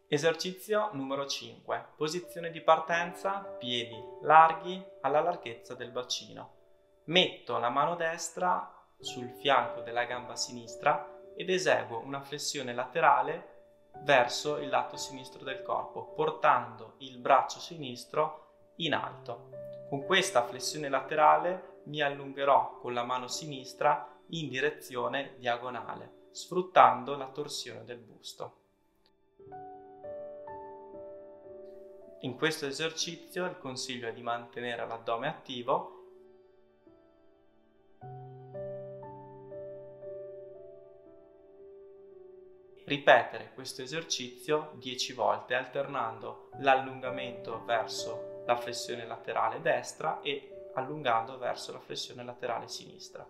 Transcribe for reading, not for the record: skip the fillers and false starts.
Esercizio numero 5. Posizione di partenza, piedi larghi alla larghezza del bacino. Metto la mano destra sul fianco della gamba sinistra ed eseguo una flessione laterale verso il lato sinistro del corpo, portando il braccio sinistro in alto. Con questa flessione laterale mi allungherò con la mano sinistra in direzione diagonale, sfruttando la torsione del busto. In questo esercizio il consiglio è di mantenere l'addome attivo e ripetere questo esercizio 10 volte, alternando l'allungamento verso la flessione laterale destra e allungando verso la flessione laterale sinistra.